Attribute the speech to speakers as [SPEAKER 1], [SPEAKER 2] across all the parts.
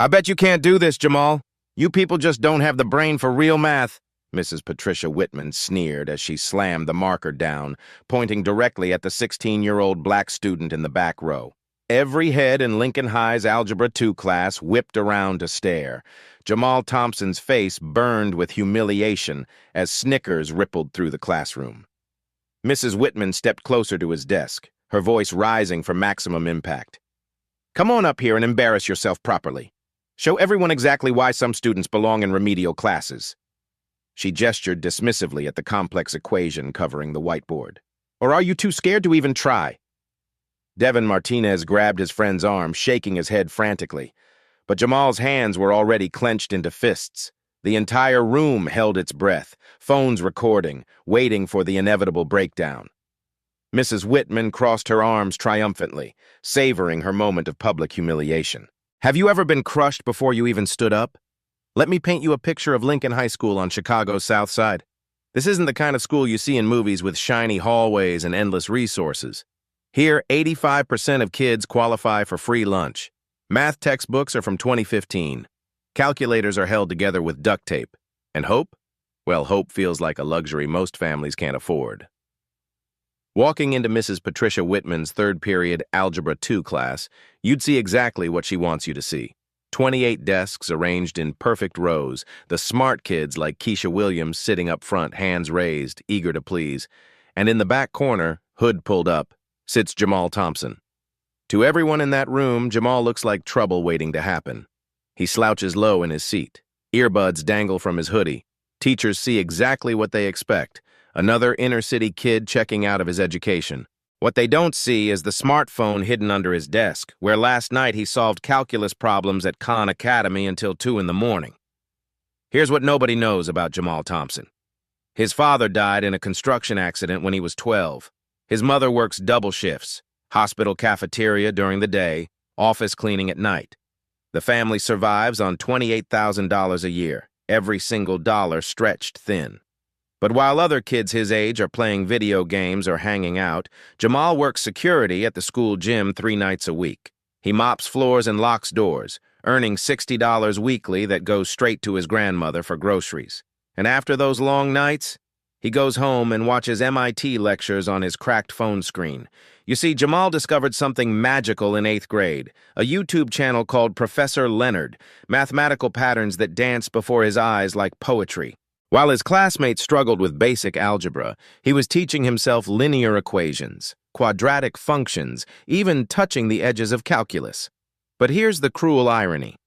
[SPEAKER 1] I bet you can't do this, Jamal. You people just don't have the brain for real math, Mrs. Patricia Whitman sneered as she slammed the marker down, pointing directly at the 16-year-old black student in the back row. Every head in Lincoln High's Algebra 2 class whipped around to stare. Jamal Thompson's face burned with humiliation as snickers rippled through the classroom. Mrs. Whitman stepped closer to his desk, her voice rising for maximum impact. Come on up here and embarrass yourself properly. Show everyone exactly why some students belong in remedial classes. She gestured dismissively at the complex equation covering the whiteboard. Or are you too scared to even try? Devin Martinez grabbed his friend's arm, shaking his head frantically. But Jamal's hands were already clenched into fists. The entire room held its breath, phones recording, waiting for the inevitable breakdown. Mrs. Whitman crossed her arms triumphantly, savoring her moment of public humiliation. Have you ever been crushed before you even stood up? Let me paint you a picture of Lincoln High School on Chicago's South Side. This isn't the kind of school you see in movies with shiny hallways and endless resources. Here, 85% of kids qualify for free lunch. Math textbooks are from 2015. Calculators are held together with duct tape. And hope? Well, hope feels like a luxury most families can't afford. Walking into Mrs. Patricia Whitman's third-period Algebra 2 class, you'd see exactly what she wants you to see. 28 desks arranged in perfect rows, the smart kids like Keisha Williams sitting up front, hands raised, eager to please. And in the back corner, hood pulled up, sits Jamal Thompson. To everyone in that room, Jamal looks like trouble waiting to happen. He slouches low in his seat. Earbuds dangle from his hoodie. Teachers see exactly what they expect. Another inner-city kid checking out of his education. What they don't see is the smartphone hidden under his desk, where last night he solved calculus problems at Khan Academy until 2 in the morning. Here's what nobody knows about Jamal Thompson. His father died in a construction accident when he was 12. His mother works double shifts, hospital cafeteria during the day, office cleaning at night. The family survives on $28,000 a year, every single dollar stretched thin. But while other kids his age are playing video games or hanging out, Jamal works security at the school gym 3 nights a week. He mops floors and locks doors, earning $60 weekly that goes straight to his grandmother for groceries. And after those long nights, he goes home and watches MIT lectures on his cracked phone screen. You see, Jamal discovered something magical in 8th grade, a YouTube channel called Professor Leonard, mathematical patterns that dance before his eyes like poetry. While his classmates struggled with basic algebra, he was teaching himself linear equations, quadratic functions, even touching the edges of calculus. But here's the cruel irony.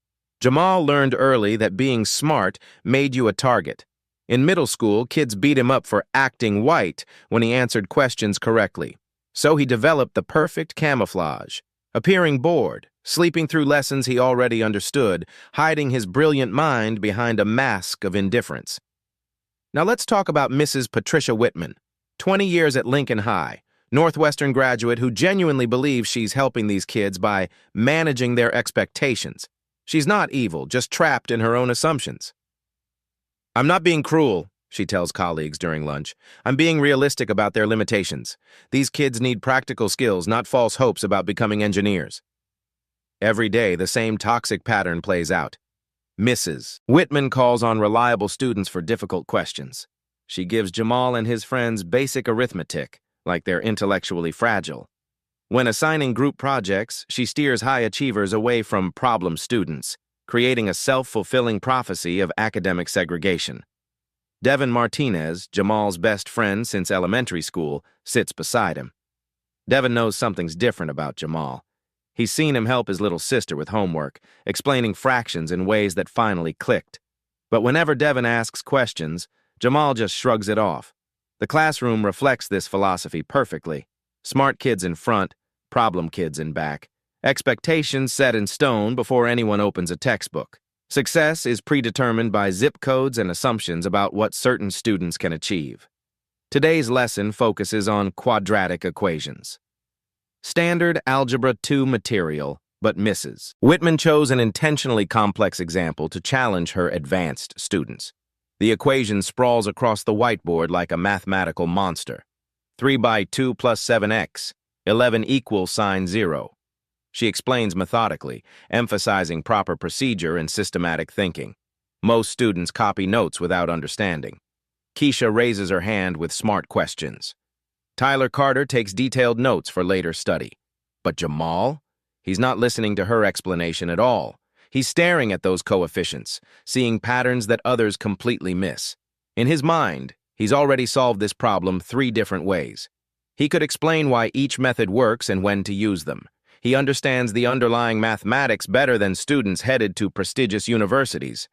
[SPEAKER 1] Jamal learned early that being smart made you a target. In middle school, kids beat him up for acting white when he answered questions correctly. So he developed the perfect camouflage, appearing bored, sleeping through lessons he already understood, hiding his brilliant mind behind a mask of indifference. Now let's talk about Mrs. Patricia Whitman, 20 years at Lincoln High, Northwestern graduate who genuinely believes she's helping these kids by managing their expectations. She's not evil, just trapped in her own assumptions. I'm not being cruel, she tells colleagues during lunch. I'm being realistic about their limitations. These kids need practical skills, not false hopes about becoming engineers. Every day, the same toxic pattern plays out. Mrs. Whitman calls on reliable students for difficult questions. She gives Jamal and his friends basic arithmetic, like they're intellectually fragile. When assigning group projects, she steers high achievers away from problem students, creating a self-fulfilling prophecy of academic segregation. Devin Martinez, Jamal's best friend since elementary school, sits beside him. Devin knows something's different about Jamal. He's seen him help his little sister with homework, explaining fractions in ways that finally clicked. But whenever Devin asks questions, Jamal just shrugs it off. The classroom reflects this philosophy perfectly. Smart kids in front, problem kids in back. Expectations set in stone before anyone opens a textbook. Success is predetermined by zip codes and assumptions about what certain students can achieve. Today's lesson focuses on quadratic equations. Standard Algebra 2 material, but misses. Whitman chose an intentionally complex example to challenge her advanced students. The equation sprawls across the whiteboard like a mathematical monster. 3 by 2 plus 7x, 11 equals sine 0. She explains methodically, emphasizing proper procedure and systematic thinking. Most students copy notes without understanding. Keisha raises her hand with smart questions. Tyler Carter takes detailed notes for later study. But Jamal? He's not listening to her explanation at all. He's staring at those coefficients, seeing patterns that others completely miss. In his mind, he's already solved this problem 3 different ways. He could explain why each method works and when to use them. He understands the underlying mathematics better than students headed to prestigious universities.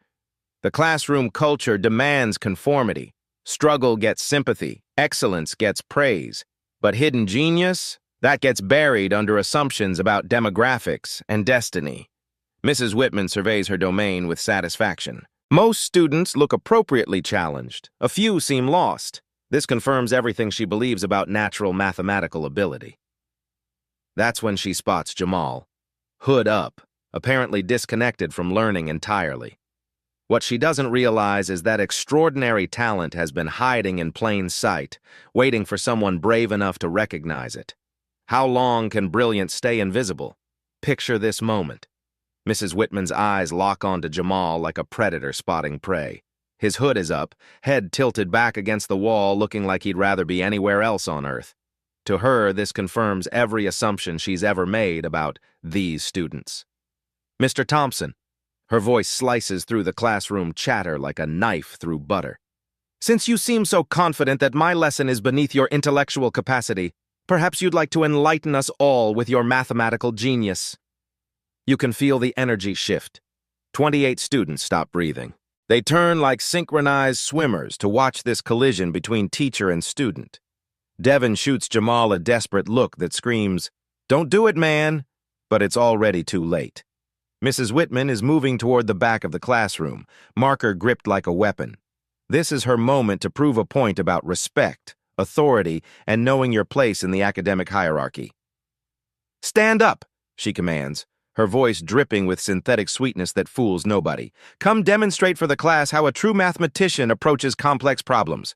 [SPEAKER 1] The classroom culture demands conformity. Struggle gets sympathy. Excellence gets praise. But hidden genius? That gets buried under assumptions about demographics and destiny. Mrs. Whitman surveys her domain with satisfaction. Most students look appropriately challenged. A few seem lost. This confirms everything she believes about natural mathematical ability. That's when she spots Jamal, hood up, apparently disconnected from learning entirely. What she doesn't realize is that extraordinary talent has been hiding in plain sight, waiting for someone brave enough to recognize it. How long can brilliance stay invisible? Picture this moment. Mrs. Whitman's eyes lock onto Jamal like a predator spotting prey. His hood is up, head tilted back against the wall, looking like he'd rather be anywhere else on Earth. To her, this confirms every assumption she's ever made about these students. Mr. Thompson. Her voice slices through the classroom chatter like a knife through butter. Since you seem so confident that my lesson is beneath your intellectual capacity, perhaps you'd like to enlighten us all with your mathematical genius. You can feel the energy shift. 28 students stop breathing. They turn like synchronized swimmers to watch this collision between teacher and student. Devin shoots Jamal a desperate look that screams, "Don't do it, man!" But it's already too late. Mrs. Whitman is moving toward the back of the classroom, marker gripped like a weapon. This is her moment to prove a point about respect, authority, and knowing your place in the academic hierarchy. "Stand up," she commands, her voice dripping with synthetic sweetness that fools nobody. "Come demonstrate for the class how a true mathematician approaches complex problems."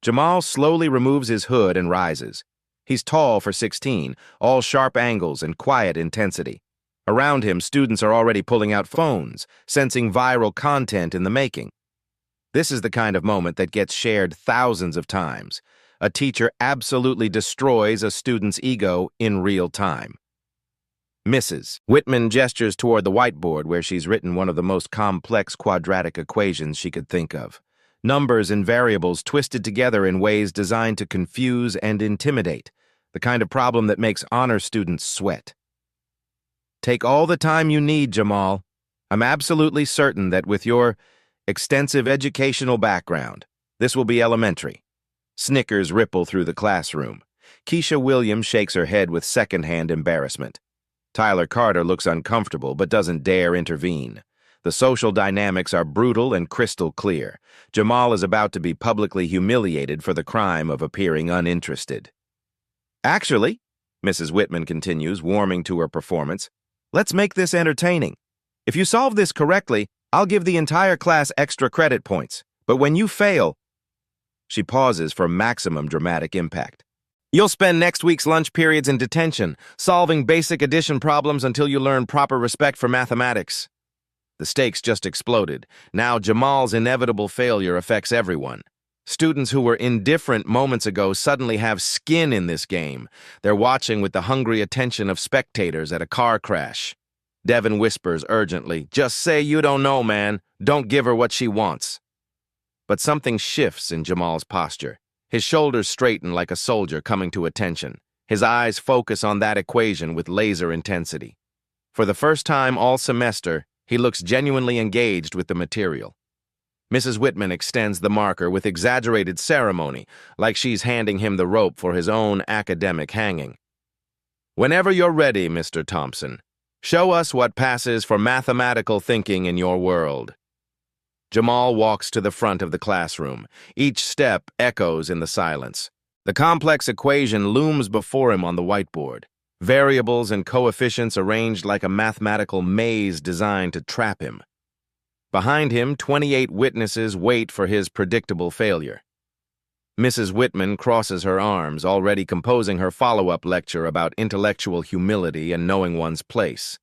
[SPEAKER 1] Jamal slowly removes his hood and rises. He's tall for 16, all sharp angles and quiet intensity. Around him, students are already pulling out phones, sensing viral content in the making. This is the kind of moment that gets shared thousands of times. A teacher absolutely destroys a student's ego in real time. Mrs. Whitman gestures toward the whiteboard where she's written one of the most complex quadratic equations she could think of. Numbers and variables twisted together in ways designed to confuse and intimidate, the kind of problem that makes honor students sweat. Take all the time you need, Jamal. I'm absolutely certain that with your extensive educational background, this will be elementary. Snickers ripple through the classroom. Keisha Williams shakes her head with secondhand embarrassment. Tyler Carter looks uncomfortable but doesn't dare intervene. The social dynamics are brutal and crystal clear. Jamal is about to be publicly humiliated for the crime of appearing uninterested. Actually, Mrs. Whitman continues, warming to her performance, let's make this entertaining. If you solve this correctly, I'll give the entire class extra credit points. But when you fail, she pauses for maximum dramatic impact. You'll spend next week's lunch periods in detention, solving basic addition problems until you learn proper respect for mathematics. The stakes just exploded. Now Jamal's inevitable failure affects everyone. Students who were indifferent moments ago suddenly have skin in this game. They're watching with the hungry attention of spectators at a car crash. Devin whispers urgently, "Just say you don't know, man. Don't give her what she wants." But something shifts in Jamal's posture. His shoulders straighten like a soldier coming to attention. His eyes focus on that equation with laser intensity. For the first time all semester, he looks genuinely engaged with the material. Mrs. Whitman extends the marker with exaggerated ceremony, like she's handing him the rope for his own academic hanging. "Whenever you're ready, Mr. Thompson, show us what passes for mathematical thinking in your world." Jamal walks to the front of the classroom. Each step echoes in the silence. The complex equation looms before him on the whiteboard. Variables and coefficients arranged like a mathematical maze designed to trap him. Behind him, 28 witnesses wait for his predictable failure. Mrs. Whitman crosses her arms, already composing her follow-up lecture about intellectual humility and knowing one's place.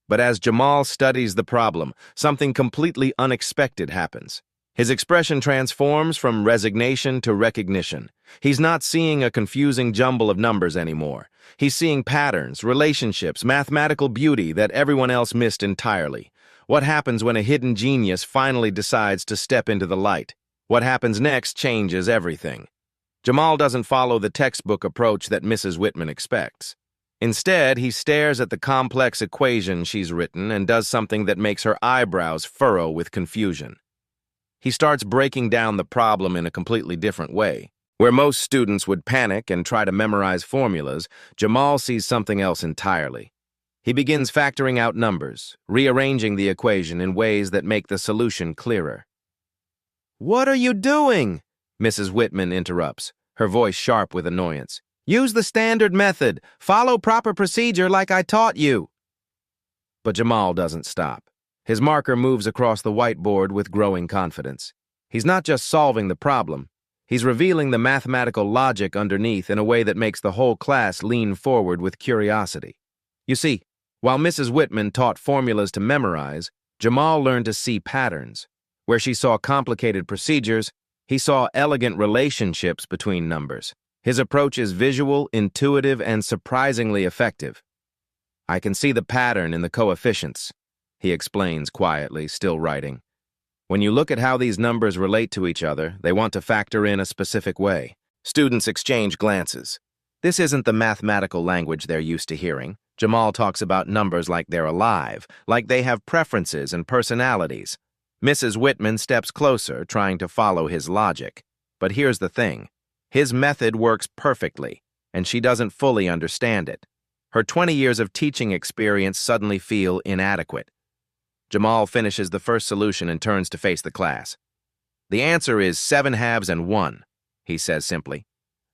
[SPEAKER 1] But as Jamal studies the problem, something completely unexpected happens. His expression transforms from resignation to recognition. He's not seeing a confusing jumble of numbers anymore. He's seeing patterns, relationships, mathematical beauty that everyone else missed entirely. What happens when a hidden genius finally decides to step into the light? What happens next changes everything. Jamal doesn't follow the textbook approach that Mrs. Whitman expects. Instead, he stares at the complex equation she's written and does something that makes her eyebrows furrow with confusion. He starts breaking down the problem in a completely different way. Where most students would panic and try to memorize formulas, Jamal sees something else entirely. He begins factoring out numbers, rearranging the equation in ways that make the solution clearer. "What are you doing?" Mrs. Whitman interrupts, her voice sharp with annoyance. "Use the standard method. Follow proper procedure like I taught you." But Jamal doesn't stop. His marker moves across the whiteboard with growing confidence. He's not just solving the problem. He's revealing the mathematical logic underneath in a way that makes the whole class lean forward with curiosity. You see, while Mrs. Whitman taught formulas to memorize, Jamal learned to see patterns. Where she saw complicated procedures, he saw elegant relationships between numbers. His approach is visual, intuitive, and surprisingly effective. "I can see the pattern in the coefficients," he explains quietly, still writing. "When you look at how these numbers relate to each other, they want to factor in a specific way." Students exchange glances. This isn't the mathematical language they're used to hearing. Jamal talks about numbers like they're alive, like they have preferences and personalities. Mrs. Whitman steps closer, trying to follow his logic. But here's the thing. His method works perfectly, and she doesn't fully understand it. Her 20 years of teaching experience suddenly feel inadequate. Jamal finishes the first solution and turns to face the class. "The answer is 7 halves and 1, he says simply.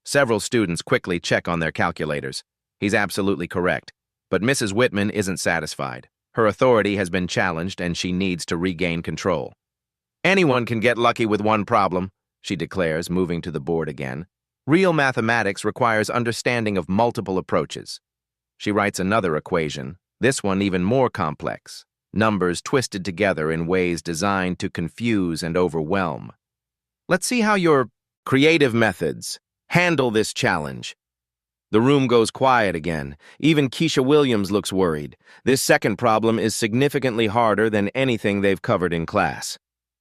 [SPEAKER 1] Several students quickly check on their calculators. He's absolutely correct. But Mrs. Whitman isn't satisfied. Her authority has been challenged and she needs to regain control. "Anyone can get lucky with one problem," she declares, moving to the board again. "Real mathematics requires understanding of multiple approaches." She writes another equation, this one even more complex. Numbers twisted together in ways designed to confuse and overwhelm. "Let's see how your creative methods handle this challenge." The room goes quiet again. Even Keisha Williams looks worried. This second problem is significantly harder than anything they've covered in class.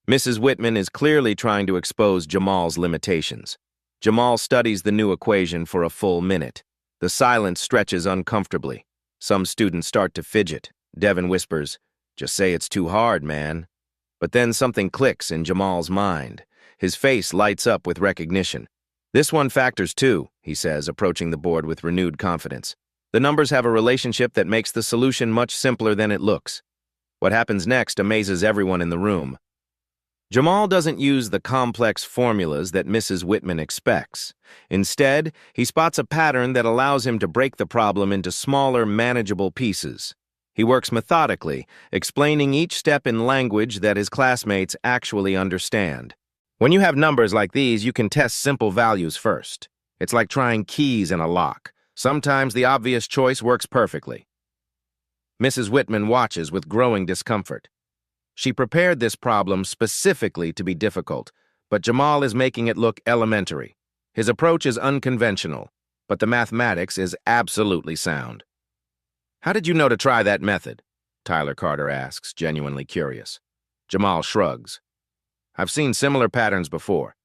[SPEAKER 1] Mrs. Whitman is clearly trying to expose Jamal's limitations. Jamal studies the new equation for a full minute. The silence stretches uncomfortably. Some students start to fidget. Devin whispers, "Just say it's too hard, man." But then something clicks in Jamal's mind. His face lights up with recognition. "This one factors too," he says, approaching the board with renewed confidence. "The numbers have a relationship that makes the solution much simpler than it looks." What happens next amazes everyone in the room. Jamal doesn't use the complex formulas that Mrs. Whitman expects. Instead, he spots a pattern that allows him to break the problem into smaller, manageable pieces. He works methodically, explaining each step in language that his classmates actually understand. When you have numbers like these, you can test simple values first. It's like trying keys in a lock. Sometimes the obvious choice works perfectly. Mrs. Whitman watches with growing discomfort. She prepared this problem specifically to be difficult, but Jamal is making it look elementary. His approach is unconventional, but the mathematics is absolutely sound. "How did you know to try that method?" Tyler Carter asks, genuinely curious. Jamal shrugs. "I've seen similar patterns before.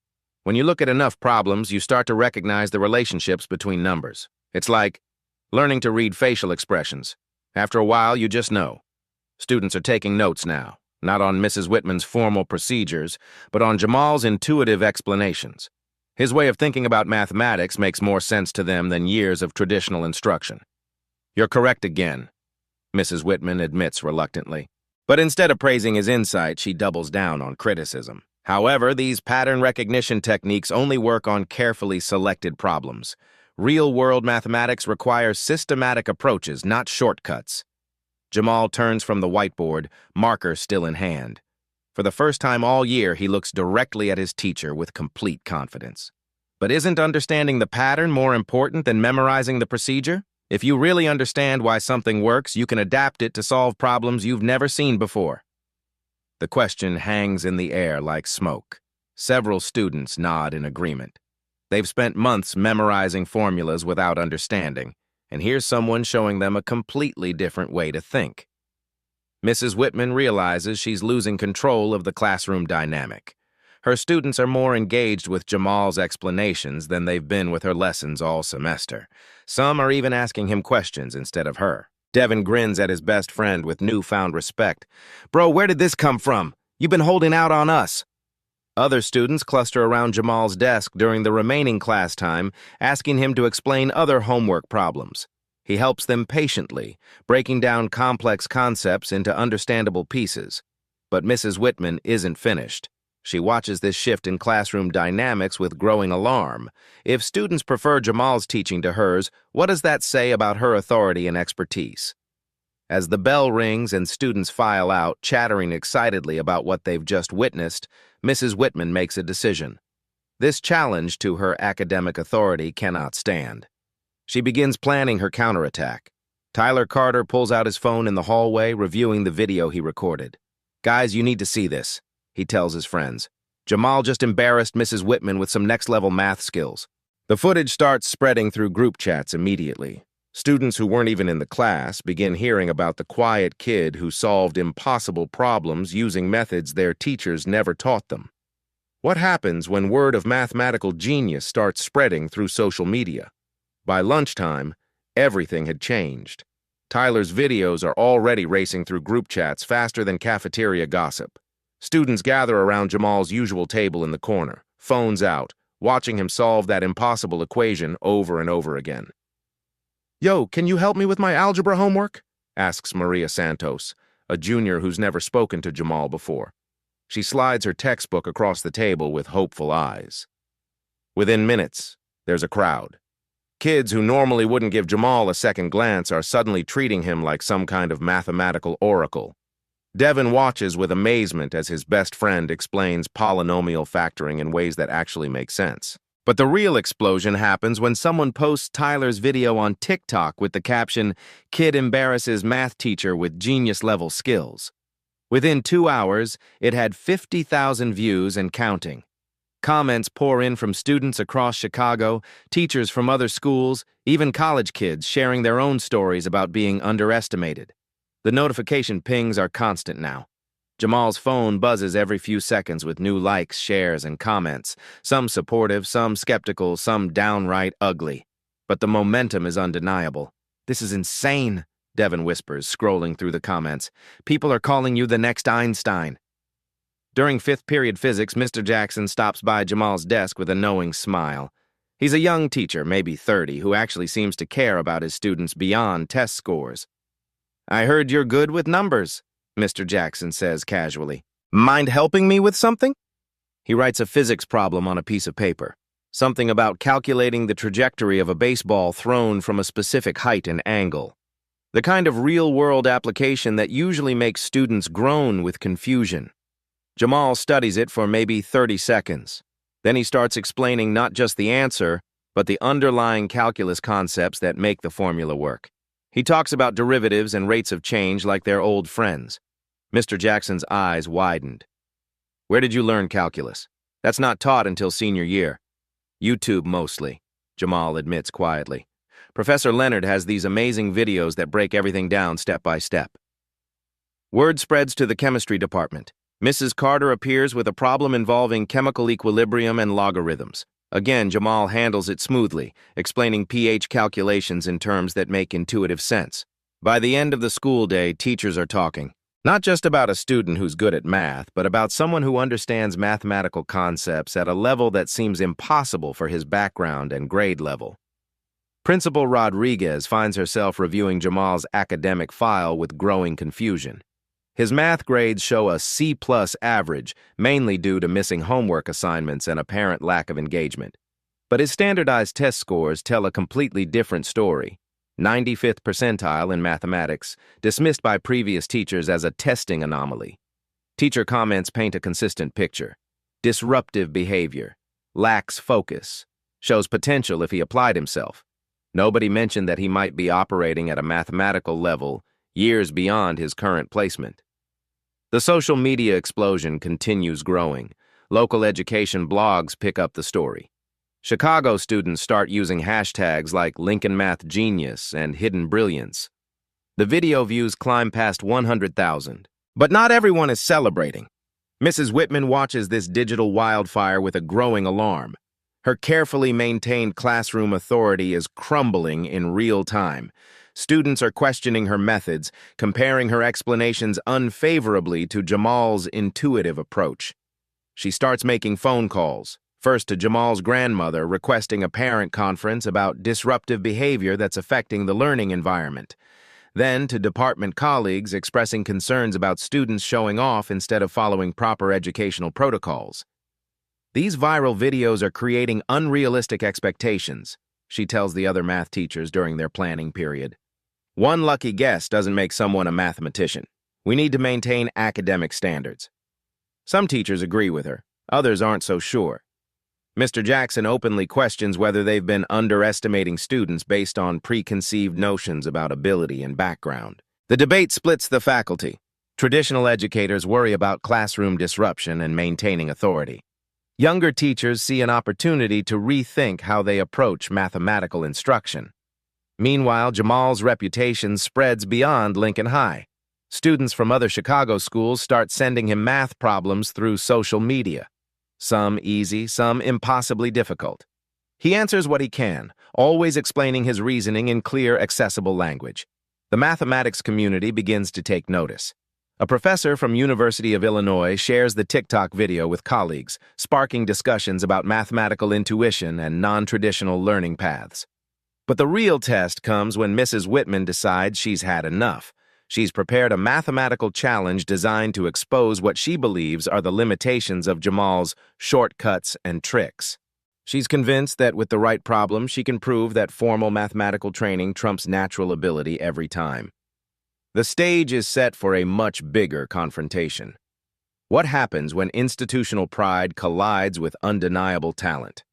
[SPEAKER 1] When you look at enough problems, you start to recognize the relationships between numbers. It's like learning to read facial expressions. After a while, you just know." Students are taking notes now, not on Mrs. Whitman's formal procedures, but on Jamal's intuitive explanations. His way of thinking about mathematics makes more sense to them than years of traditional instruction. "You're correct again," Mrs. Whitman admits reluctantly. But instead of praising his insight, she doubles down on criticism. However, these pattern recognition techniques only work on carefully selected problems. Real-world mathematics requires systematic approaches, not shortcuts. Jamal turns from the whiteboard, marker still in hand. For the first time all year, he looks directly at his teacher with complete confidence. But isn't understanding the pattern more important than memorizing the procedure? If you really understand why something works, you can adapt it to solve problems you've never seen before. The question hangs in the air like smoke. Several students nod in agreement. They've spent months memorizing formulas without understanding, and here's someone showing them a completely different way to think. Mrs. Whitman realizes she's losing control of the classroom dynamic. Her students are more engaged with Jamal's explanations than they've been with her lessons all semester. Some are even asking him questions instead of her. Devin grins at his best friend with newfound respect. "Bro, where did this come from? You've been holding out on us." Other students cluster around Jamal's desk during the remaining class time, asking him to explain other homework problems. He helps them patiently, breaking down complex concepts into understandable pieces. But Mrs. Whitman isn't finished. She watches this shift in classroom dynamics with growing alarm. If students prefer Jamal's teaching to hers, what does that say about her authority and expertise? As the bell rings and students file out, chattering excitedly about what they've just witnessed, Mrs. Whitman makes a decision. This challenge to her academic authority cannot stand. She begins planning her counterattack. Tyler Carter pulls out his phone in the hallway, reviewing the video he recorded. "Guys, you need to see this," he tells his friends. "Jamal just embarrassed Mrs. Whitman with some next-level math skills." The footage starts spreading through group chats immediately. Students who weren't even in the class begin hearing about the quiet kid who solved impossible problems using methods their teachers never taught them. What happens when word of mathematical genius starts spreading through social media? By lunchtime, everything had changed. Tyler's videos are already racing through group chats faster than cafeteria gossip. Students gather around Jamal's usual table in the corner, phones out, watching him solve that impossible equation over and over again. "Yo, can you help me with my algebra homework?" asks Maria Santos, a junior who's never spoken to Jamal before. She slides her textbook across the table with hopeful eyes. Within minutes, there's a crowd. Kids who normally wouldn't give Jamal a second glance are suddenly treating him like some kind of mathematical oracle. Devin watches with amazement as his best friend explains polynomial factoring in ways that actually make sense. But the real explosion happens when someone posts Tyler's video on TikTok with the caption, "Kid embarrasses math teacher with genius-level skills." Within 2 hours, it had 50,000 views and counting. Comments pour in from students across Chicago, teachers from other schools, even college kids sharing their own stories about being underestimated. The notification pings are constant now. Jamal's phone buzzes every few seconds with new likes, shares, and comments, some supportive, some skeptical, some downright ugly. But the momentum is undeniable. "This is insane," Devin whispers, scrolling through the comments. "People are calling you the next Einstein." During fifth period physics, Mr. Jackson stops by Jamal's desk with a knowing smile. He's a young teacher, maybe 30, who actually seems to care about his students beyond test scores. "I heard you're good with numbers," Mr. Jackson says casually. "Mind helping me with something?" He writes a physics problem on a piece of paper. Something about calculating the trajectory of a baseball thrown from a specific height and angle. The kind of real-world application that usually makes students groan with confusion. Jamal studies it for maybe 30 seconds. Then he starts explaining not just the answer, but the underlying calculus concepts that make the formula work. He talks about derivatives and rates of change like they're old friends. Mr. Jackson's eyes widened. "Where did you learn calculus? That's not taught until senior year." "YouTube mostly," Jamal admits quietly. "Professor Leonard has these amazing videos that break everything down step by step." Word spreads to the chemistry department. Mrs. Carter appears with a problem involving chemical equilibrium and logarithms. Again, Jamal handles it smoothly, explaining pH calculations in terms that make intuitive sense. By the end of the school day, teachers are talking. Not just about a student who's good at math, but about someone who understands mathematical concepts at a level that seems impossible for his background and grade level. Principal Rodriguez finds herself reviewing Jamal's academic file with growing confusion. His math grades show a C+ average, mainly due to missing homework assignments and apparent lack of engagement. But his standardized test scores tell a completely different story. 95th percentile in mathematics, dismissed by previous teachers as a testing anomaly. Teacher comments paint a consistent picture. Disruptive behavior, lacks focus, Shows potential if he applied himself. Nobody mentioned that he might be operating at a mathematical level years beyond his current placement. The social media explosion continues growing. Local education blogs pick up the story. Chicago students start using hashtags like Lincoln Math Genius and Hidden Brilliance. The video views climb past 100,000. But not everyone is celebrating. Mrs. Whitman watches this digital wildfire with a growing alarm. Her carefully maintained classroom authority is crumbling in real time. Students are questioning her methods, comparing her explanations unfavorably to Jamal's intuitive approach. She starts making phone calls, first to Jamal's grandmother requesting a parent conference about disruptive behavior that's affecting the learning environment. Then to department colleagues expressing concerns about students showing off instead of following proper educational protocols. These viral videos are creating unrealistic expectations, she tells the other math teachers during their planning period. One lucky guess doesn't make someone a mathematician. We need to maintain academic standards. Some teachers agree with her, others aren't so sure. Mr. Jackson openly questions whether they've been underestimating students based on preconceived notions about ability and background. The debate splits the faculty. Traditional educators worry about classroom disruption and maintaining authority. Younger teachers see an opportunity to rethink how they approach mathematical instruction. Meanwhile, Jamal's reputation spreads beyond Lincoln High. Students from other Chicago schools start sending him math problems through social media. Some easy, some impossibly difficult. He answers what he can, always explaining his reasoning in clear, accessible language. The mathematics community begins to take notice. A professor from University of Illinois shares the TikTok video with colleagues, sparking discussions about mathematical intuition and non-traditional learning paths. But the real test comes when Mrs. Whitman decides she's had enough. She's prepared a mathematical challenge designed to expose what she believes are the limitations of Jamal's shortcuts and tricks. She's convinced that with the right problem, she can prove that formal mathematical training trumps natural ability every time. The stage is set for a much bigger confrontation. What happens when institutional pride collides with undeniable talent?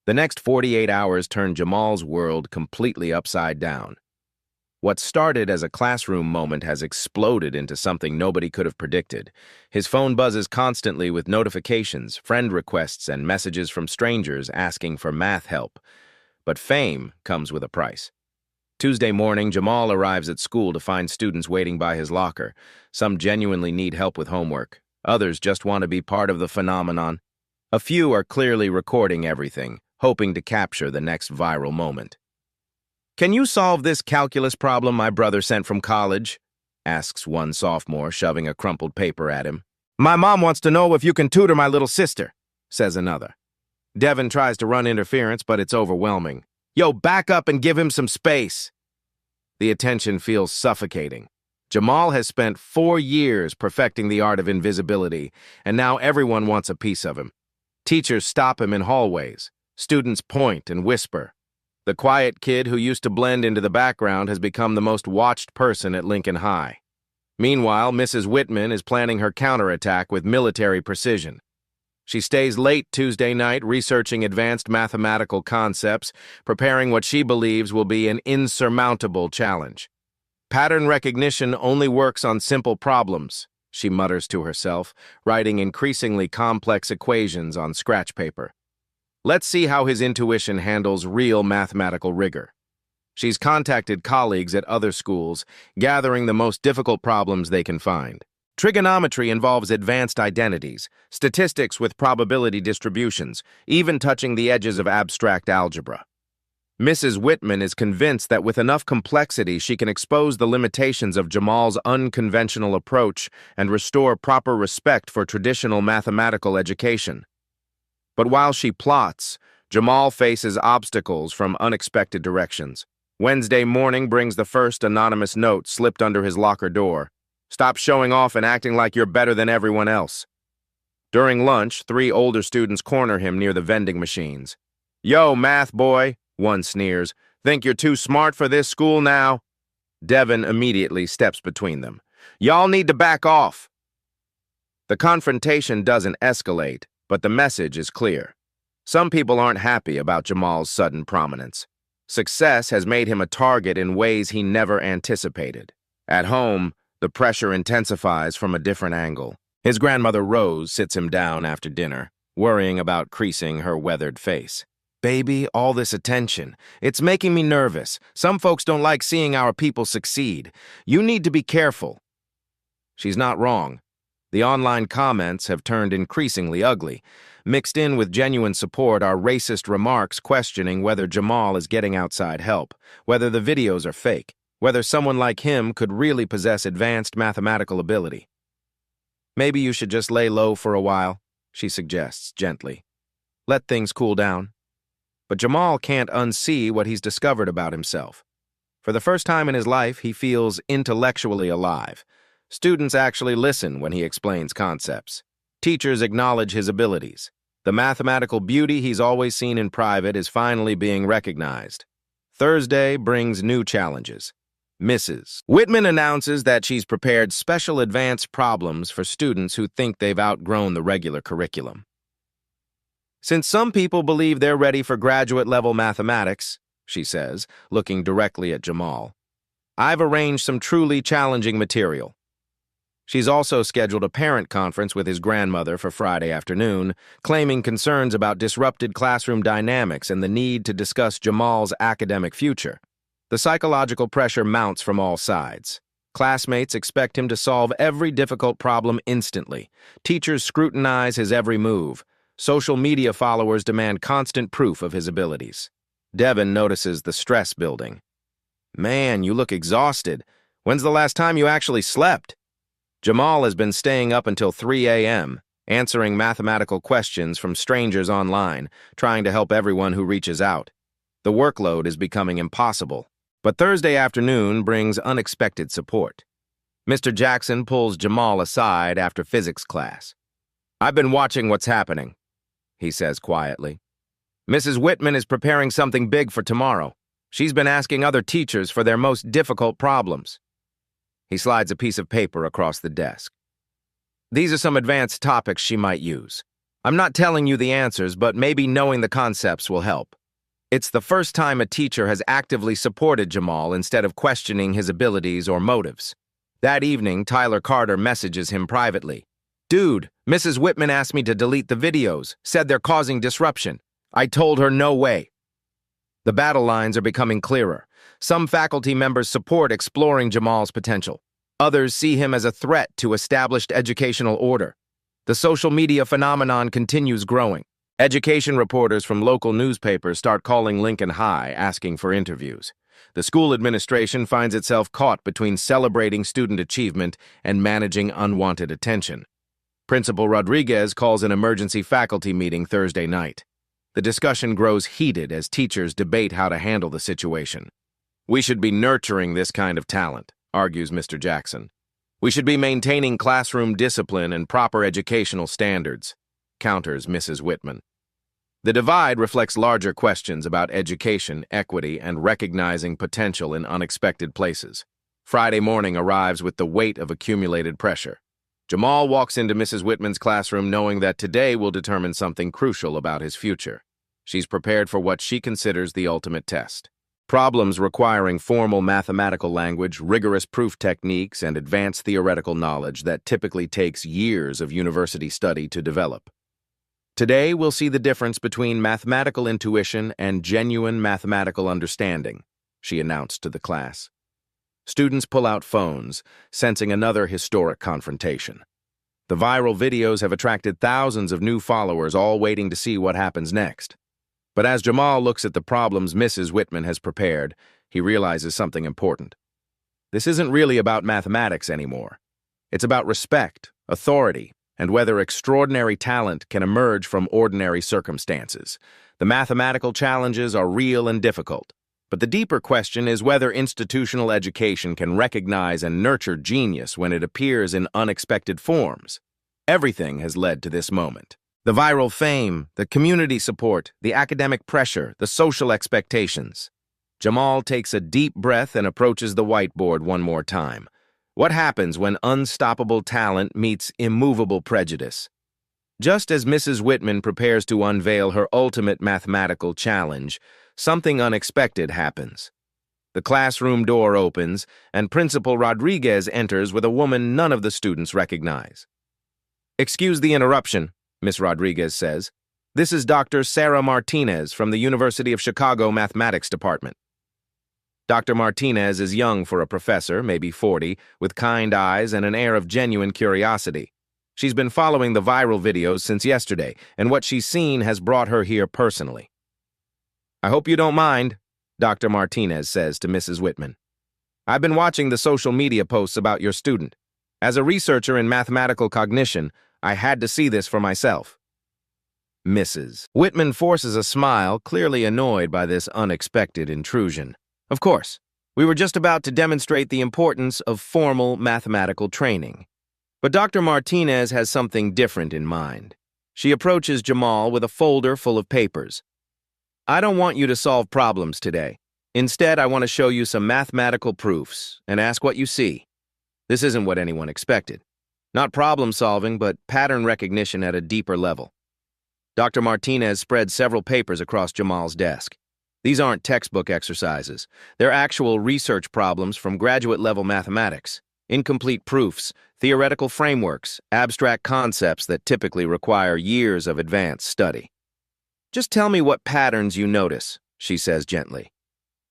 [SPEAKER 1] The next 48 hours turn Jamal's world completely upside down. What started as a classroom moment has exploded into something nobody could have predicted. His phone buzzes constantly with notifications, friend requests, and messages from strangers asking for math help. But fame comes with a price. Tuesday morning, Jamal arrives at school to find students waiting by his locker. Some genuinely need help with homework. Others just want to be part of the phenomenon. A few are clearly recording everything, hoping to capture the next viral moment. "Can you solve this calculus problem my brother sent from college?" asks one sophomore, shoving a crumpled paper at him. "My mom wants to know if you can tutor my little sister," says another. Devin tries to run interference, but it's overwhelming. "Yo, back up and give him some space." The attention feels suffocating. Jamal has spent 4 years perfecting the art of invisibility, and now everyone wants a piece of him. Teachers stop him in hallways. Students point and whisper. The quiet kid who used to blend into the background has become the most watched person at Lincoln High. Meanwhile, Mrs. Whitman is planning her counterattack with military precision. She stays late Tuesday night researching advanced mathematical concepts, preparing what she believes will be an insurmountable challenge. "Pattern recognition only works on simple problems," she mutters to herself, writing increasingly complex equations on scratch paper. Let's see how his intuition handles real mathematical rigor. She's contacted colleagues at other schools, gathering the most difficult problems they can find. Trigonometry involves advanced identities, statistics with probability distributions, even touching the edges of abstract algebra. Mrs. Whitman is convinced that with enough complexity, she can expose the limitations of Jamal's unconventional approach and restore proper respect for traditional mathematical education. But while she plots, Jamal faces obstacles from unexpected directions. Wednesday morning brings the first anonymous note slipped under his locker door. "Stop showing off and acting like you're better than everyone else." During lunch, 3 older students corner him near the vending machines. "Yo, math boy," one sneers. "Think you're too smart for this school now?" Devin immediately steps between them. "Y'all need to back off." The confrontation doesn't escalate, but the message is clear. Some people aren't happy about Jamal's sudden prominence. Success has made him a target in ways he never anticipated. At home, the pressure intensifies from a different angle. His grandmother Rose sits him down after dinner, worrying about creasing her weathered face. "Baby, all this attention. It's making me nervous. Some folks don't like seeing our people succeed. You need to be careful." She's not wrong. The online comments have turned increasingly ugly. Mixed in with genuine support are racist remarks questioning whether Jamal is getting outside help, whether the videos are fake, whether someone like him could really possess advanced mathematical ability. "Maybe you should just lay low for a while," she suggests gently. "Let things cool down." But Jamal can't unsee what he's discovered about himself. For the first time in his life, he feels intellectually alive. Students actually listen when he explains concepts. Teachers acknowledge his abilities. The mathematical beauty he's always seen in private is finally being recognized. Thursday brings new challenges. Mrs. Whitman announces that she's prepared special advanced problems for students who think they've outgrown the regular curriculum. "Since some people believe they're ready for graduate-level mathematics," she says, looking directly at Jamal, "I've arranged some truly challenging material." She's also scheduled a parent conference with his grandmother for Friday afternoon, claiming concerns about disrupted classroom dynamics and the need to discuss Jamal's academic future. The psychological pressure mounts from all sides. Classmates expect him to solve every difficult problem instantly. Teachers scrutinize his every move. Social media followers demand constant proof of his abilities. Devin notices the stress building. "Man, you look exhausted. When's the last time you actually slept?" Jamal has been staying up until 3 a.m., answering mathematical questions from strangers online, trying to help everyone who reaches out. The workload is becoming impossible. But Thursday afternoon brings unexpected support. Mr. Jackson pulls Jamal aside after physics class. "I've been watching what's happening," he says quietly. "Mrs. Whitman is preparing something big for tomorrow. She's been asking other teachers for their most difficult problems." He slides a piece of paper across the desk. "These are some advanced topics she might use. I'm not telling you the answers, but maybe knowing the concepts will help. It's the first time a teacher has actively supported Jamal instead of questioning his abilities or motives." That evening, Tyler Carter messages him privately. "Dude, Mrs. Whitman asked me to delete the videos, said they're causing disruption. I told her no way." The battle lines are becoming clearer. Some faculty members support exploring Jamal's potential. Others see him as a threat to established educational order. The social media phenomenon continues growing. Education reporters from local newspapers start calling Lincoln High, asking for interviews. The school administration finds itself caught between celebrating student achievement and managing unwanted attention. Principal Rodriguez calls an emergency faculty meeting Thursday night. The discussion grows heated as teachers debate how to handle the situation. "We should be nurturing this kind of talent," argues Mr. Jackson. "We should be maintaining classroom discipline and proper educational standards," counters Mrs. Whitman. The divide reflects larger questions about education, equity, and recognizing potential in unexpected places. Friday morning arrives with the weight of accumulated pressure. Jamal walks into Mrs. Whitman's classroom knowing that today will determine something crucial about his future. She's prepared for what she considers the ultimate test. Problems requiring formal mathematical language, rigorous proof techniques, and advanced theoretical knowledge that typically takes years of university study to develop. Today, we'll see the difference between mathematical intuition and genuine mathematical understanding, she announced to the class. Students pull out phones, sensing another historic confrontation. The viral videos have attracted thousands of new followers, all waiting to see what happens next. But as Jamal looks at the problems Mrs. Whitman has prepared, he realizes something important. This isn't really about mathematics anymore. It's about respect, authority, and whether extraordinary talent can emerge from ordinary circumstances. The mathematical challenges are real and difficult, but the deeper question is whether institutional education can recognize and nurture genius when it appears in unexpected forms. Everything has led to this moment. The viral fame, the community support, the academic pressure, the social expectations. Jamal takes a deep breath and approaches the whiteboard one more time. What happens when unstoppable talent meets immovable prejudice? Just as Mrs. Whitman prepares to unveil her ultimate mathematical challenge, something unexpected happens. The classroom door opens, and Principal Rodriguez enters with a woman none of the students recognize. "Excuse the interruption," Miss Rodriguez says. "This is Dr. Sarah Martinez from the University of Chicago Mathematics Department." Dr. Martinez is young for a professor, maybe 40, with kind eyes and an air of genuine curiosity. She's been following the viral videos since yesterday, and what she's seen has brought her here personally. "I hope you don't mind," Dr. Martinez says to Mrs. Whitman. "I've been watching the social media posts about your student. As a researcher in mathematical cognition, I had to see this for myself." Mrs. Whitman forces a smile, clearly annoyed by this unexpected intrusion. "Of course, we were just about to demonstrate the importance of formal mathematical training. But Dr. Martinez has something different in mind." She approaches Jamal with a folder full of papers. "I don't want you to solve problems today. Instead, I want to show you some mathematical proofs and ask what you see." This isn't what anyone expected. Not problem solving, but pattern recognition at a deeper level. Dr. Martinez spreads several papers across Jamal's desk. These aren't textbook exercises. They're actual research problems from graduate-level mathematics. Incomplete proofs, theoretical frameworks, abstract concepts that typically require years of advanced study. "Just tell me what patterns you notice," she says gently.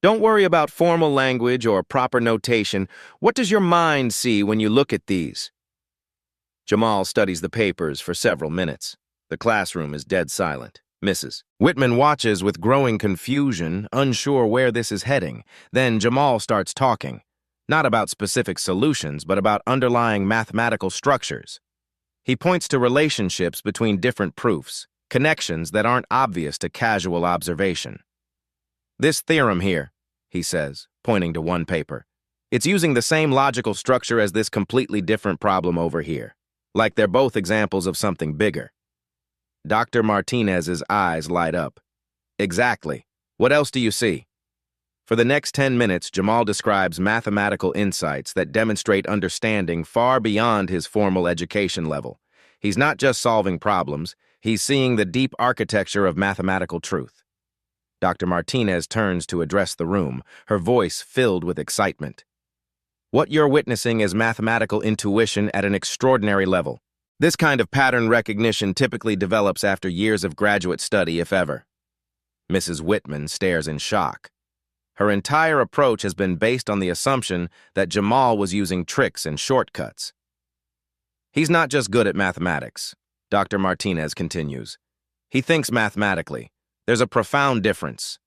[SPEAKER 1] "Don't worry about formal language or proper notation. What does your mind see when you look at these?" Jamal studies the papers for several minutes. The classroom is dead silent. Mrs. Whitman watches with growing confusion, unsure where this is heading. Then Jamal starts talking. Not about specific solutions, but about underlying mathematical structures. He points to relationships between different proofs, connections that aren't obvious to casual observation. "This theorem here," he says, pointing to one paper. "It's using the same logical structure as this completely different problem over here. Like they're both examples of something bigger." Dr. Martinez's eyes light up. "Exactly. What else do you see?" For the next 10 minutes, Jamal describes mathematical insights that demonstrate understanding far beyond his formal education level. He's not just solving problems, he's seeing the deep architecture of mathematical truth. Dr. Martinez turns to address the room, her voice filled with excitement. "What you're witnessing is mathematical intuition at an extraordinary level. This kind of pattern recognition typically develops after years of graduate study, if ever." Mrs. Whitman stares in shock. Her entire approach has been based on the assumption that Jamal was using tricks and shortcuts. "He's not just good at mathematics," Dr. Martinez continues. "He thinks mathematically. There's a profound difference.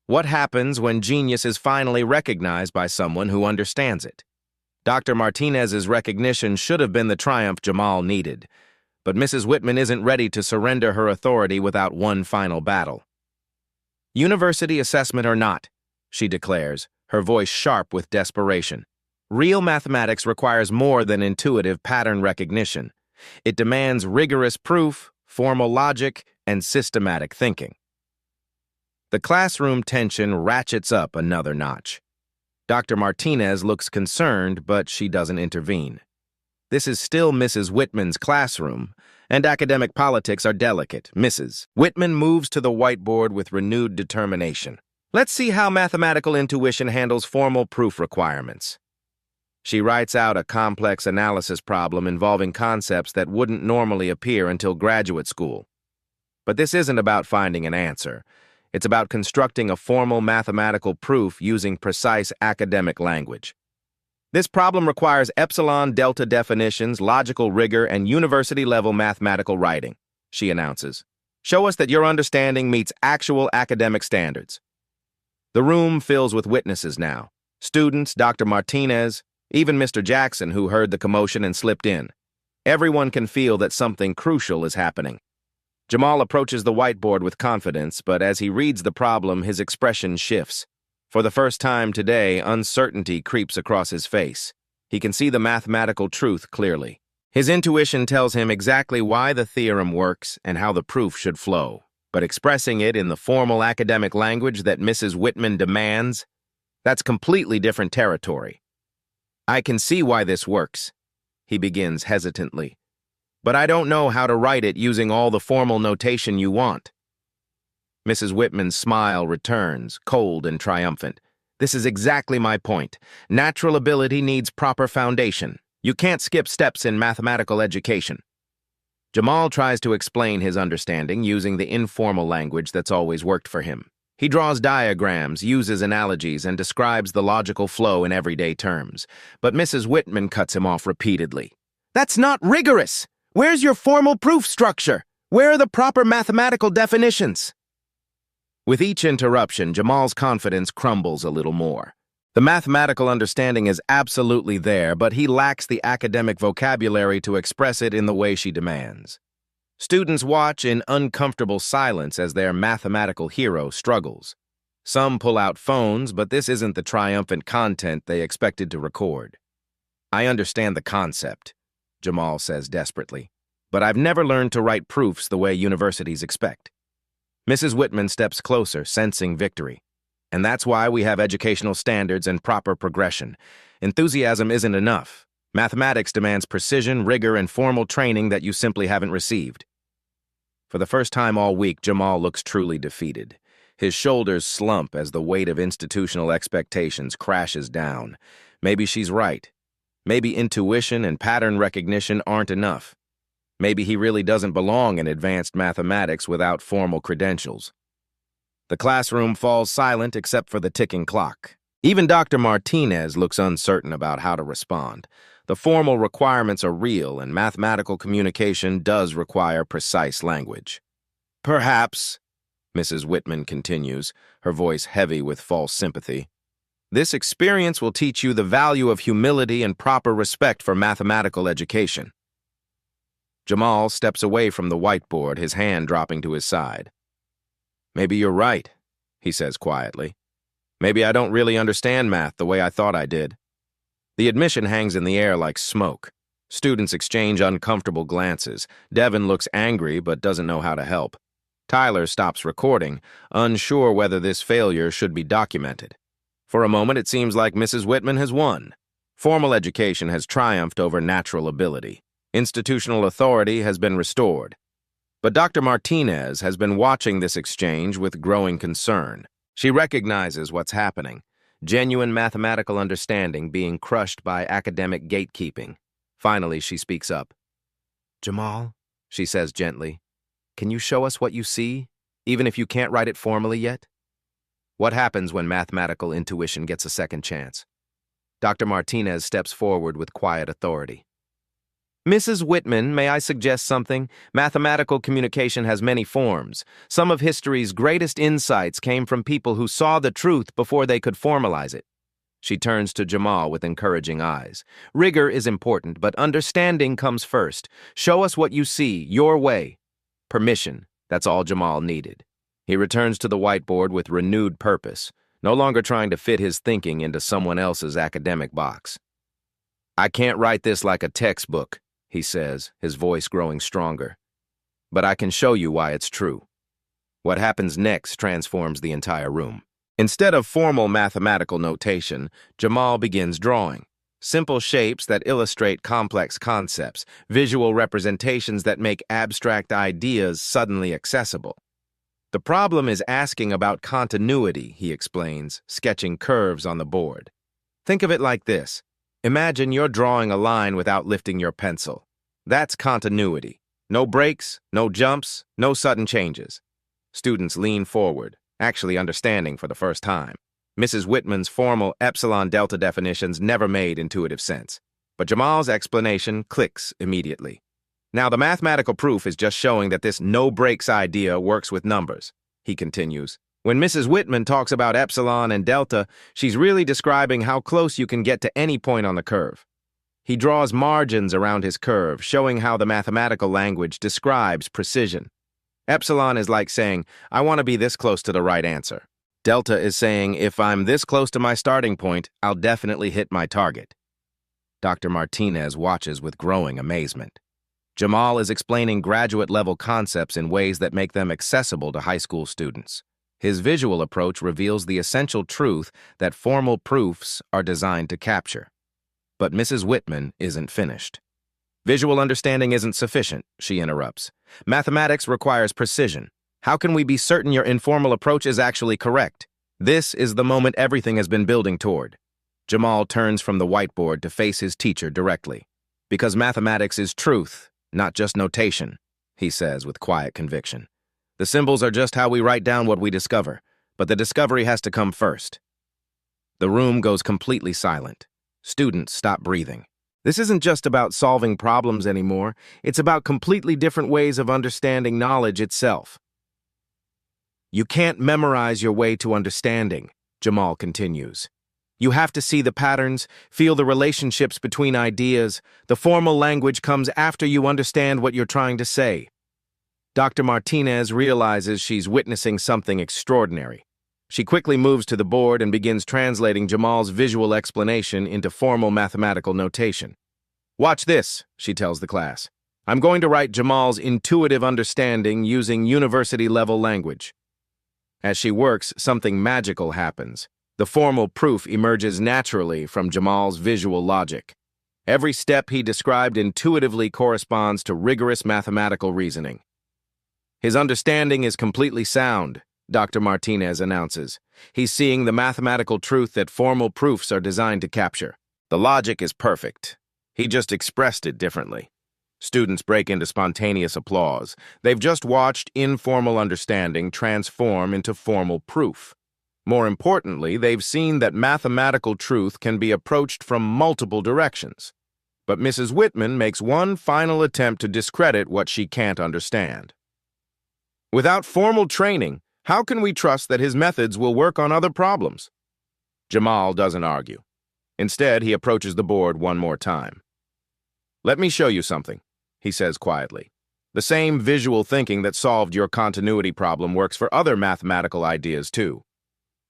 [SPEAKER 1] What happens when genius is finally recognized by someone who understands it?" Dr. Martinez's recognition should have been the triumph Jamal needed, but Mrs. Whitman isn't ready to surrender her authority without one final battle. "University assessment or not," she declares, her voice sharp with desperation. "Real mathematics requires more than intuitive pattern recognition. It demands rigorous proof, formal logic, and systematic thinking." The classroom tension ratchets up another notch. Dr. Martinez looks concerned, but she doesn't intervene. This is still Mrs. Whitman's classroom, and academic politics are delicate. Mrs. Whitman moves to the whiteboard with renewed determination. "Let's see how mathematical intuition handles formal proof requirements." She writes out a complex analysis problem involving concepts that wouldn't normally appear until graduate school. But this isn't about finding an answer. It's about constructing a formal mathematical proof using precise academic language. "This problem requires epsilon-delta definitions, logical rigor, and university-level mathematical writing," she announces. "Show us that your understanding meets actual academic standards." The room fills with witnesses now. Students, Dr. Martinez, even Mr. Jackson, who heard the commotion and slipped in. Everyone can feel that something crucial is happening. Jamal approaches the whiteboard with confidence, but as he reads the problem, his expression shifts. For the first time today, uncertainty creeps across his face. He can see the mathematical truth clearly. His intuition tells him exactly why the theorem works and how the proof should flow. But expressing it in the formal academic language that Mrs. Whitman demands, that's completely different territory. "I can see why this works," he begins hesitantly. but I don't know how to write it using all the formal notation you want. Mrs. Whitman's smile returns, cold and triumphant. This is exactly my point. Natural ability needs proper foundation. You can't skip steps in mathematical education. Jamal tries to explain his understanding using the informal language that's always worked for him. He draws diagrams, uses analogies, and describes the logical flow in everyday terms. But Mrs. Whitman cuts him off repeatedly. That's not rigorous! Where's your formal proof structure? Where are the proper mathematical definitions? With each interruption, Jamal's confidence crumbles a little more. The mathematical understanding is absolutely there, but he lacks the academic vocabulary to express it in the way she demands. Students watch in uncomfortable silence as their mathematical hero struggles. Some pull out phones, but this isn't the triumphant content they expected to record. I understand the concept, Jamal says desperately, but I've never learned to write proofs the way universities expect. Mrs. Whitman steps closer, sensing victory. And that's why we have educational standards and proper progression. Enthusiasm isn't enough. Mathematics demands precision, rigor, and formal training that you simply haven't received. For the first time all week, Jamal looks truly defeated. His shoulders slump as the weight of institutional expectations crashes down. Maybe she's right. Maybe intuition and pattern recognition aren't enough. Maybe he really doesn't belong in advanced mathematics without formal credentials. The classroom falls silent except for the ticking clock. Even Dr. Martinez looks uncertain about how to respond. The formal requirements are real, and mathematical communication does require precise language. Perhaps, Mrs. Whitman continues, her voice heavy with false sympathy, this experience will teach you the value of humility and proper respect for mathematical education. Jamal steps away from the whiteboard, his hand dropping to his side. Maybe you're right, he says quietly. Maybe I don't really understand math the way I thought I did. The admission hangs in the air like smoke. Students exchange uncomfortable glances. Devin looks angry but doesn't know how to help. Tyler stops recording, unsure whether this failure should be documented. For a moment, it seems like Mrs. Whitman has won. Formal education has triumphed over natural ability. Institutional authority has been restored. But Dr. Martinez has been watching this exchange with growing concern. She recognizes what's happening, genuine mathematical understanding being crushed by academic gatekeeping. Finally, she speaks up. Jamal, she says gently, can you show us what you see, even if you can't write it formally yet? What happens when mathematical intuition gets a second chance? Dr. Martinez steps forward with quiet authority. Mrs. Whitman, may I suggest something? Mathematical communication has many forms. Some of history's greatest insights came from people who saw the truth before they could formalize it. She turns to Jamal with encouraging eyes. Rigor is important, but understanding comes first. Show us what you see, your way. Permission, that's all Jamal needed. He returns to the whiteboard with renewed purpose, no longer trying to fit his thinking into someone else's academic box. I can't write this like a textbook, he says, his voice growing stronger. But I can show you why it's true. What happens next transforms the entire room. Instead of formal mathematical notation, Jamal begins drawing. Simple shapes that illustrate complex concepts, visual representations that make abstract ideas suddenly accessible. The problem is asking about continuity, he explains, sketching curves on the board. Think of it like this. Imagine you're drawing a line without lifting your pencil. That's continuity. No breaks, no jumps, no sudden changes. Students lean forward, actually understanding for the first time. Mrs. Whitman's formal epsilon-delta definitions never made intuitive sense. But Jamal's explanation clicks immediately. Now, the mathematical proof is just showing that this no-breaks idea works with numbers, he continues. When Mrs. Whitman talks about epsilon and delta, she's really describing how close you can get to any point on the curve. He draws margins around his curve, showing how the mathematical language describes precision. Epsilon is like saying, I want to be this close to the right answer. Delta is saying, if I'm this close to my starting point, I'll definitely hit my target. Dr. Martinez watches with growing amazement. Jamal is explaining graduate-level concepts in ways that make them accessible to high school students. His visual approach reveals the essential truth that formal proofs are designed to capture. But Mrs. Whitman isn't finished. Visual understanding isn't sufficient, she interrupts. Mathematics requires precision. How can we be certain your informal approach is actually correct? This is the moment everything has been building toward. Jamal turns from the whiteboard to face his teacher directly. Because mathematics is truth, not just notation, he says with quiet conviction. The symbols are just how we write down what we discover, but the discovery has to come first. The room goes completely silent. Students stop breathing. This isn't just about solving problems anymore, it's about completely different ways of understanding knowledge itself. You can't memorize your way to understanding, Jamal continues. You have to see the patterns, feel the relationships between ideas. The formal language comes after you understand what you're trying to say. Dr. Martinez realizes she's witnessing something extraordinary. She quickly moves to the board and begins translating Jamal's visual explanation into formal mathematical notation. Watch this, she tells the class. I'm going to write Jamal's intuitive understanding using university-level language. As she works, something magical happens. The formal proof emerges naturally from Jamal's visual logic. Every step he described intuitively corresponds to rigorous mathematical reasoning. His understanding is completely sound, Dr. Martinez announces. He's seeing the mathematical truth that formal proofs are designed to capture. The logic is perfect. He just expressed it differently. Students break into spontaneous applause. They've just watched informal understanding transform into formal proof. More importantly, they've seen that mathematical truth can be approached from multiple directions. But Mrs. Whitman makes one final attempt to discredit what she can't understand. Without formal training, how can we trust that his methods will work on other problems? Jamal doesn't argue. Instead, he approaches the board one more time. Let me show you something, he says quietly. The same visual thinking that solved your continuity problem works for other mathematical ideas too.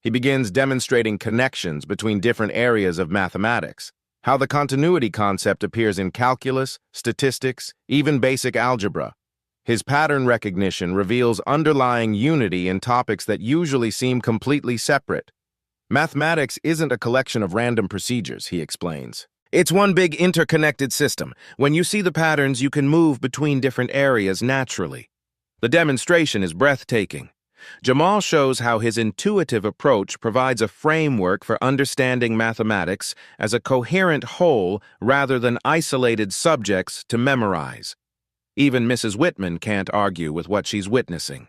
[SPEAKER 1] He begins demonstrating connections between different areas of mathematics, how the continuity concept appears in calculus, statistics, even basic algebra. His pattern recognition reveals underlying unity in topics that usually seem completely separate. Mathematics isn't a collection of random procedures, he explains. It's one big interconnected system. When you see the patterns, you can move between different areas naturally. The demonstration is breathtaking. Jamal shows how his intuitive approach provides a framework for understanding mathematics as a coherent whole rather than isolated subjects to memorize. Even Mrs. Whitman can't argue with what she's witnessing.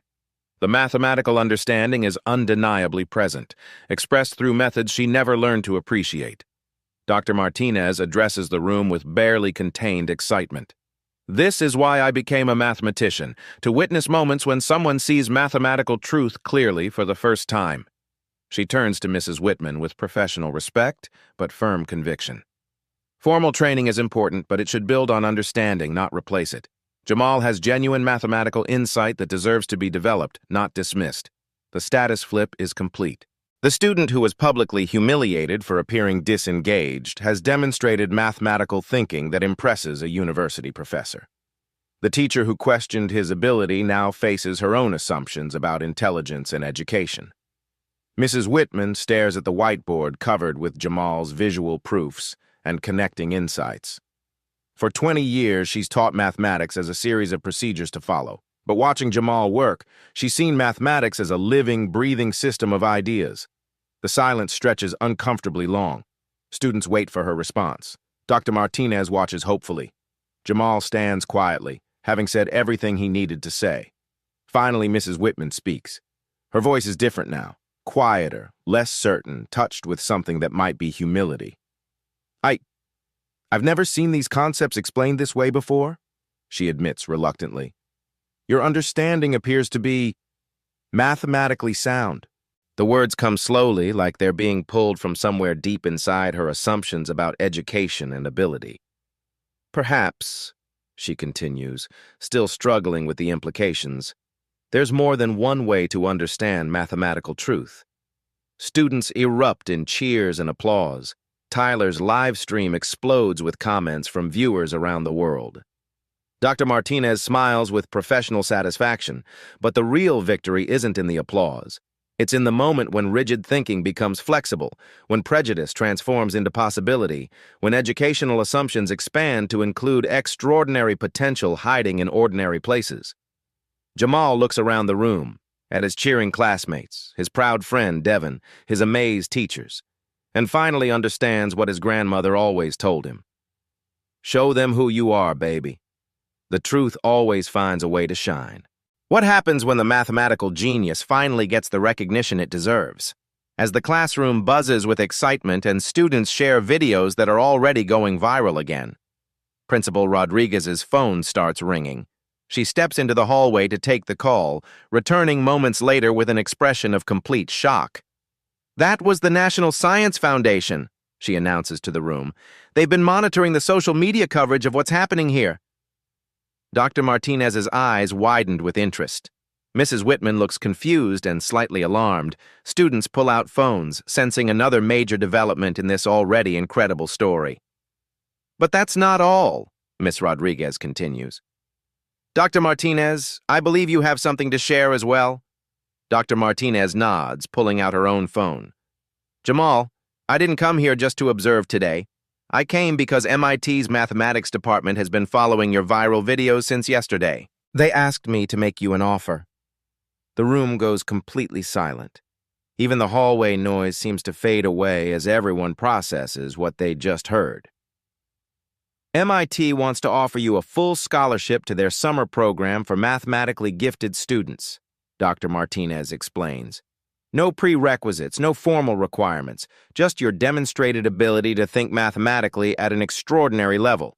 [SPEAKER 1] The mathematical understanding is undeniably present, expressed through methods she never learned to appreciate. Dr. Martinez addresses the room with barely contained excitement. This is why I became a mathematician, to witness moments when someone sees mathematical truth clearly for the first time. She turns to Mrs. Whitman with professional respect, but firm conviction. Formal training is important, but it should build on understanding, not replace it. Jamal has genuine mathematical insight that deserves to be developed, not dismissed. The status flip is complete. The student who was publicly humiliated for appearing disengaged has demonstrated mathematical thinking that impresses a university professor. The teacher who questioned his ability now faces her own assumptions about intelligence and education. Mrs. Whitman stares at the whiteboard covered with Jamal's visual proofs and connecting insights. For 20 years, she's taught mathematics as a series of procedures to follow. But watching Jamal work, she's seen mathematics as a living, breathing system of ideas. The silence stretches uncomfortably long. Students wait for her response. Dr. Martinez watches hopefully. Jamal stands quietly, having said everything he needed to say. Finally, Mrs. Whitman speaks. Her voice is different now, quieter, less certain, touched with something that might be humility. I've never seen these concepts explained this way before, she admits reluctantly. Your understanding appears to be mathematically sound. The words come slowly, like they're being pulled from somewhere deep inside her assumptions about education and ability. Perhaps, she continues, still struggling with the implications, there's more than one way to understand mathematical truth. Students erupt in cheers and applause. Tyler's live stream explodes with comments from viewers around the world. Dr. Martinez smiles with professional satisfaction, but the real victory isn't in the applause. It's in the moment when rigid thinking becomes flexible, when prejudice transforms into possibility, when educational assumptions expand to include extraordinary potential hiding in ordinary places. Jamal looks around the room, at his cheering classmates, his proud friend Devin, his amazed teachers, and finally understands what his grandmother always told him. Show them who you are, baby. The truth always finds a way to shine. What happens when the mathematical genius finally gets the recognition it deserves? As the classroom buzzes with excitement and students share videos that are already going viral again. Principal Rodriguez's phone starts ringing. She steps into the hallway to take the call, returning moments later with an expression of complete shock. "That was the National Science Foundation," she announces to the room. "They've been monitoring the social media coverage of what's happening here." Dr. Martinez's eyes widened with interest. Mrs. Whitman looks confused and slightly alarmed. Students pull out phones, sensing another major development in this already incredible story. "But that's not all," Miss Rodriguez continues. "Dr. Martinez, I believe you have something to share as well." Dr. Martinez nods, pulling out her own phone. "Jamal, I didn't come here just to observe today. I came because MIT's mathematics department has been following your viral videos since yesterday. They asked me to make you an offer." The room goes completely silent. Even the hallway noise seems to fade away as everyone processes what they just heard. "MIT wants to offer you a full scholarship to their summer program for mathematically gifted students," Dr. Martinez explains. "No prerequisites, no formal requirements, just your demonstrated ability to think mathematically at an extraordinary level."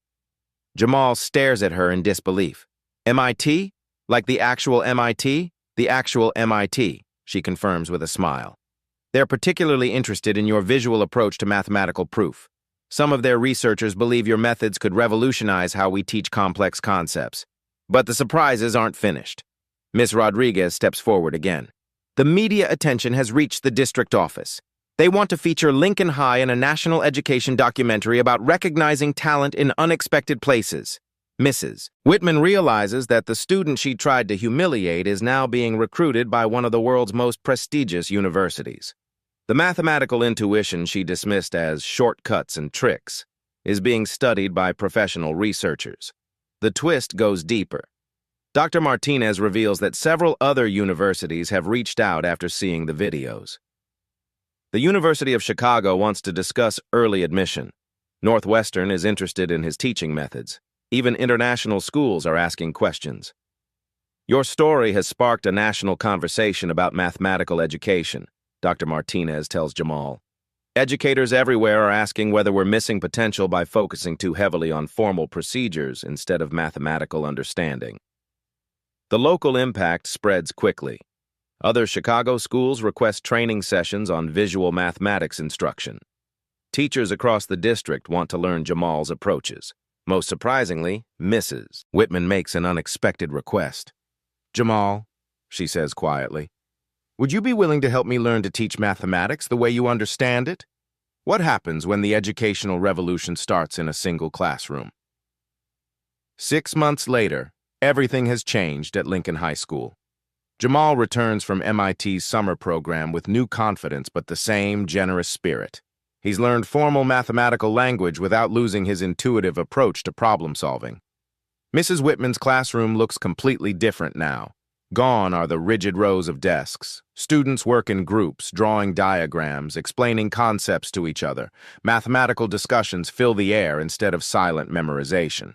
[SPEAKER 1] Jamal stares at her in disbelief. "MIT? Like the actual MIT?" "The actual MIT," she confirms with a smile. "They're particularly interested in your visual approach to mathematical proof. Some of their researchers believe your methods could revolutionize how we teach complex concepts. But the surprises aren't finished." Ms. Rodriguez steps forward again. "The media attention has reached the district office. They want to feature Lincoln High in a national education documentary about recognizing talent in unexpected places." Mrs. Whitman realizes that the student she tried to humiliate is now being recruited by one of the world's most prestigious universities. The mathematical intuition she dismissed as shortcuts and tricks is being studied by professional researchers. The twist goes deeper. Dr. Martinez reveals that several other universities have reached out after seeing the videos. The University of Chicago wants to discuss early admission. Northwestern is interested in his teaching methods. Even international schools are asking questions. Your story has sparked a national conversation about mathematical education, Dr. Martinez tells Jamal. Educators everywhere are asking whether we're missing potential by focusing too heavily on formal procedures instead of mathematical understanding. The local impact spreads quickly. Other Chicago schools request training sessions on visual mathematics instruction. Teachers across the district want to learn Jamal's approaches. Most surprisingly, Mrs. Whitman makes an unexpected request. "Jamal," she says quietly, "would you be willing to help me learn to teach mathematics the way you understand it? What happens when the educational revolution starts in a single classroom?" 6 months later, everything has changed at Lincoln High School. Jamal returns from MIT's summer program with new confidence but the same generous spirit. He's learned formal mathematical language without losing his intuitive approach to problem solving. Mrs. Whitman's classroom looks completely different now. Gone are the rigid rows of desks. Students work in groups, drawing diagrams, explaining concepts to each other. Mathematical discussions fill the air instead of silent memorization.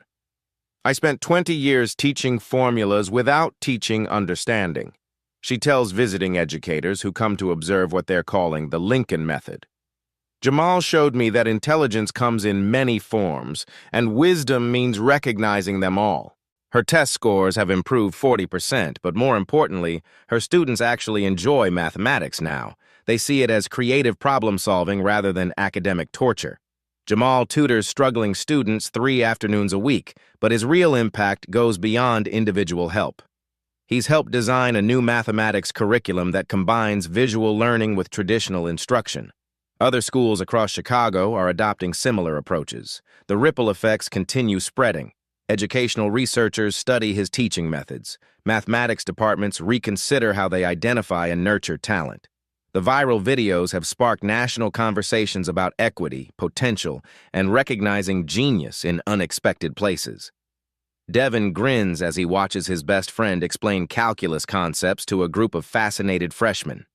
[SPEAKER 1] "I spent 20 years teaching formulas without teaching understanding," she tells visiting educators who come to observe what they're calling the Lincoln method. "Jamal showed me that intelligence comes in many forms, and wisdom means recognizing them all." Her test scores have improved 40%, but more importantly, her students actually enjoy mathematics now. They see it as creative problem solving rather than academic torture. Jamal tutors struggling students 3 afternoons a week, but his real impact goes beyond individual help. He's helped design a new mathematics curriculum that combines visual learning with traditional instruction. Other schools across Chicago are adopting similar approaches. The ripple effects continue spreading. Educational researchers study his teaching methods. Mathematics departments reconsider how they identify and nurture talent. The viral videos have sparked national conversations about equity, potential, and recognizing genius in unexpected places. Devin grins as he watches his best friend explain calculus concepts to a group of fascinated freshmen.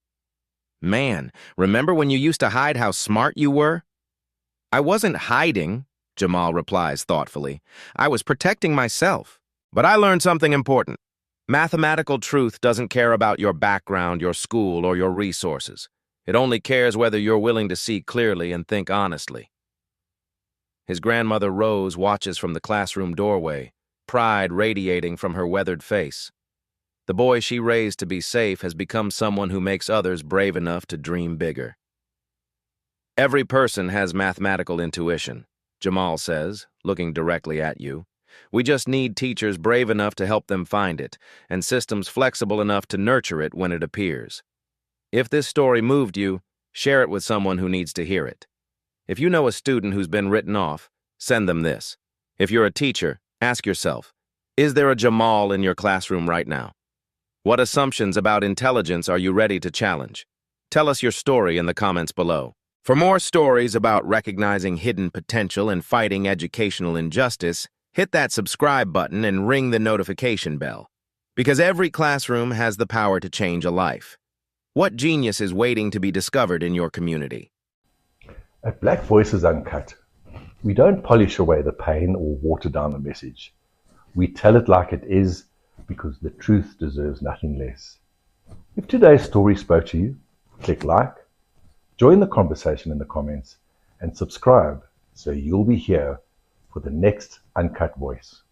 [SPEAKER 1] Man, remember when you used to hide how smart you were? I wasn't hiding, Jamal replies thoughtfully. I was protecting myself. But I learned something important. Mathematical truth doesn't care about your background, your school, or your resources. It only cares whether you're willing to see clearly and think honestly. His grandmother Rose watches from the classroom doorway, pride radiating from her weathered face. The boy she raised to be safe has become someone who makes others brave enough to dream bigger. Every person has mathematical intuition, Jamal says, looking directly at you. We just need teachers brave enough to help them find it, and systems flexible enough to nurture it when it appears. If this story moved you, share it with someone who needs to hear it. If you know a student who's been written off, send them this. If you're a teacher, ask yourself, is there a Jamal in your classroom right now? What assumptions about intelligence are you ready to challenge? Tell us your story in the comments below. For more stories about recognizing hidden potential and fighting educational injustice, hit that subscribe button and ring the notification bell. Because every classroom has the power to change a life. What genius is waiting to be discovered in your community?
[SPEAKER 2] At Black Voices Uncut, we don't polish away the pain or water down the message. We tell it like it is because the truth deserves nothing less. If today's story spoke to you, click like, join the conversation in the comments, and subscribe so you'll be here for the next Uncut Voice.